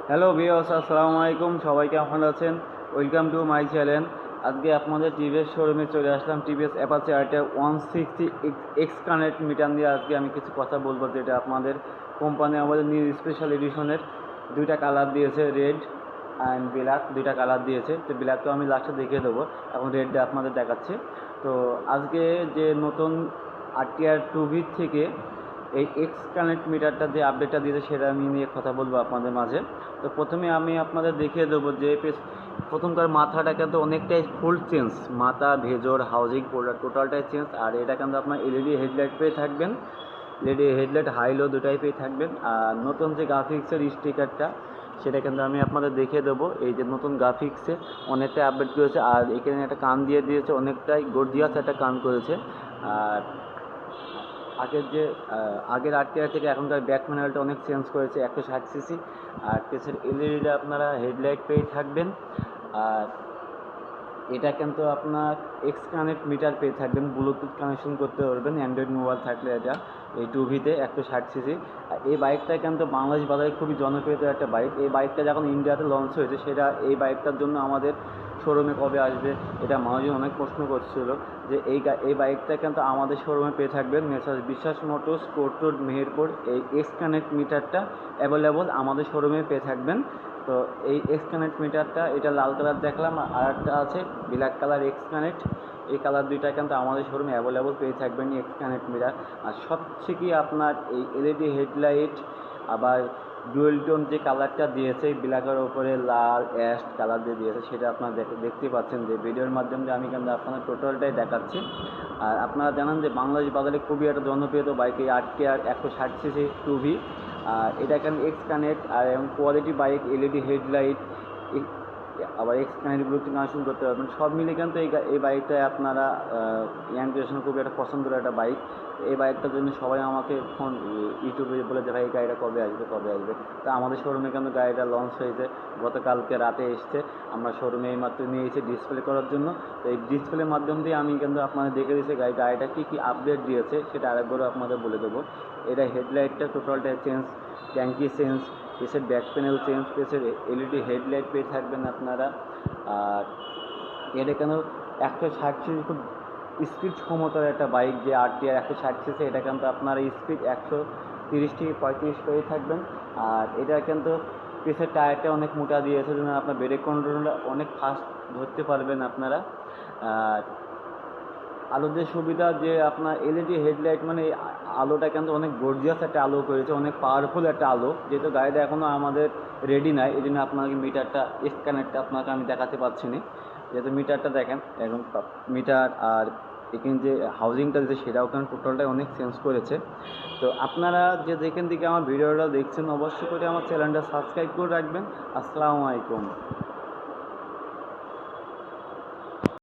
Hello viewers, আসসালামু আলাইকুম। সবাই কেমন আছেন? Welcome to my channel. আজকে আপনাদের টিভিএস শোরুমে চলে আসলাম। TVS Apache RTR 160 X connect meter নিয়ে আজকে আমি কিছু কথা বলবো, যেটা আপনাদের কোম্পানি আমাদের নিউ স্পেশাল এডিশনের দুইটা কালার দিয়েছে, রেড অ্যান্ড ব্ল্যাক। দুইটা কালার দিয়েছে, তো ব্ল্যাকটা আমি লাস্টে দেখিয়ে দেবো, এখন রেডটা আপনাদের দেখাচ্ছি। তো আজকে যে নতুন আরটিআর 2V থেকে এই এক্স কানেক্ট মিটারটা যে আপডেটটা দিয়েছে সেটা আমি নিয়ে কথা বলবো আপনাদের মাঝে। তো প্রথমে আমি আপনাদের দেখিয়ে দেবো যে প্রথমকার মাথাটা কিন্তু অনেকটাই ফুল চেঞ্জ, মাথা ভেজর হাউজিং টোটালটাই চেঞ্জ। আর এটা কিন্তু আপনার এলইডি হেডলাইট পেয়ে থাকবেন, এলইডি হেডলাইট হাই লো দুটাই পেয়ে থাকবেন। আর নতুন যে গ্রাফিক্সের স্টিকারটা সেটা কিন্তু আমি আপনাদের দেখিয়ে দেবো। এই যে নতুন গ্রাফিক্সে অনেকটাই আপডেট করেছে, আর এখানে একটা কান দিয়ে দিয়েছে, অনেকটাই গর্জিয়াস একটা কান করেছে। আর আগের আরটিআর থেকে এখনকার ব্যাক প্যানেলটা অনেক চেঞ্জ করেছে, 160 সিসি। আর পেছনের এলইডিটা আপনারা হেডলাইট পেয়ে থাকবেন। আর এটা কিন্তু আপনার এক্স কানেক্ট মিটার পেয়ে থাকবেন, ব্লুটুথ কানেকশন করতে পারবেন অ্যান্ড্রয়েড মোবাইল থাকলে। এটা এই 2Vতে 160 সিসি। আর এই বাইকটা কিন্তু বাংলাদেশ বাজারে খুবই জনপ্রিয় একটা বাইক। এই বাইকটা যখন ইন্ডিয়াতে লঞ্চ হয়েছে, সেটা এই বাইকটার জন্য আমাদের শোরুমে কবে আসবে এটা মানুষজন অনেক প্রশ্ন করছিল, যে এই বাইকটা কিন্তু আমাদের শোরুমে পেয়ে থাকবেন মেসার্স বিশ্বাস মোটরস, কোর্ট রোড, মেহেরপুর। এই এক্স কানেক্ট মিটারটা অ্যাভেলেবল আমাদের শোরুমে পেয়ে থাকবেন। তো এই এক্স কানেক্ট মিটারটা, এটা লাল কালার দেখলাম, আর একটা আছে ব্ল্যাক কালার এক্স কানেক্ট। এই কালার দুইটা কিন্তু আমাদের শোরুমে অ্যাভেলেবল পেয়ে থাকবেন এক্স কানেক্ট মিটার। আর সবচেয়ে কি আপনার এই এলইডি হেডলাইট, আবার ডুয়েল টোন যে কালারটা দিয়েছে ব্ল্যাকের ওপরে লাল অ্যাশ কালার দিয়ে দিয়েছে, সেটা আপনারা দেখতে পাচ্ছেন যে ভিডিওর মাধ্যমে আমি কিন্তু আপনাদের টোটালটাই দেখাচ্ছি। আর আপনারা জানেন যে বাংলাদেশ বাজারে খুবই একটা জনপ্রিয় বাইক এই আরটিআর 160 সিসি 2V। আর এটা এখানে এক্স কানেক্ট আর এবং কোয়ালিটি বাইক, এলইডি হেডলাইট, আবার এক্স কানেক্ট ব্লুটুথ কানেকশন করতে পারবেন। সব মিলে কিন্তু এই বাইকটায় আপনারা ইয়াং জেনারেশন খুবই একটা পছন্দের একটা বাইক। এই বাইকটার জন্য সবাই আমাকে ফোন ইউটিউবে বলে যে ভাই এই গাড়িটা কবে আসবে কবে আসবে। তা আমাদের শোরুমে কিন্তু গাড়িটা লঞ্চ হয়েছে, গতকালকে রাতে এসছে। আমরা শোরুমে এইমাত্র নিয়ে এসেছি ডিসপ্লে করার জন্য। তো এই ডিসপ্লের মাধ্যম দিয়ে আমি কিন্তু আপনাদের দেখে দিয়েছি গাড়িটা কী কী আপডেট দিয়েছে, সেটা আরেকবারও আপনাদের বলে দেবো। এটা হেডলাইটটা টোটালটা চেঞ্জ, ট্যাঙ্কি চেঞ্জ, পেসের ব্যাক প্যানেল চেঞ্জ, পেসের এলইডি হেডলাইট পেয়ে থাকবেন আপনারা। আর এটা কেন 160 সিসি খুব স্পিড ক্ষমতার একটা বাইক, যে আরটিআর 160 সিসি, এটা কিন্তু আপনার স্পিড 130 থেকে 35 পেয়ে থাকবেন। আর এটা কিন্তু পেসের টায়ারটা অনেক মোটা দিয়েছে, জন্য আপনার ব্রেক কন্ট্রোলটা অনেক ফাস্ট ধরতে পারবেন আপনারা। আর আলোর যে সুবিধা, যে আপনার এলইডি হেডলাইট, মানে আলোটা কিন্তু অনেক গর্জিয়াস একটা আলো করেছে, অনেক পাওয়ারফুল একটা আলো। যেহেতু গাড়িটা এখনও আমাদের রেডি নাই, এই জন্য আপনাকে মিটারটা স্ক্যানারটা আপনাকে আমি দেখাতে পারছি না। যেহেতু মিটারটা দেখেন এখন মিটার, আর এখানে যে হাউজিংটা দিচ্ছে সেটাও কিন্তু টোটালটাই অনেক চেঞ্জ করেছে। তো আপনারা যে যেখান থেকে আমার ভিডিওটা দেখছেন, অবশ্যই করে আমার চ্যানেলটা সাবস্ক্রাইব করে রাখবেন। আসসালামু আলাইকুম।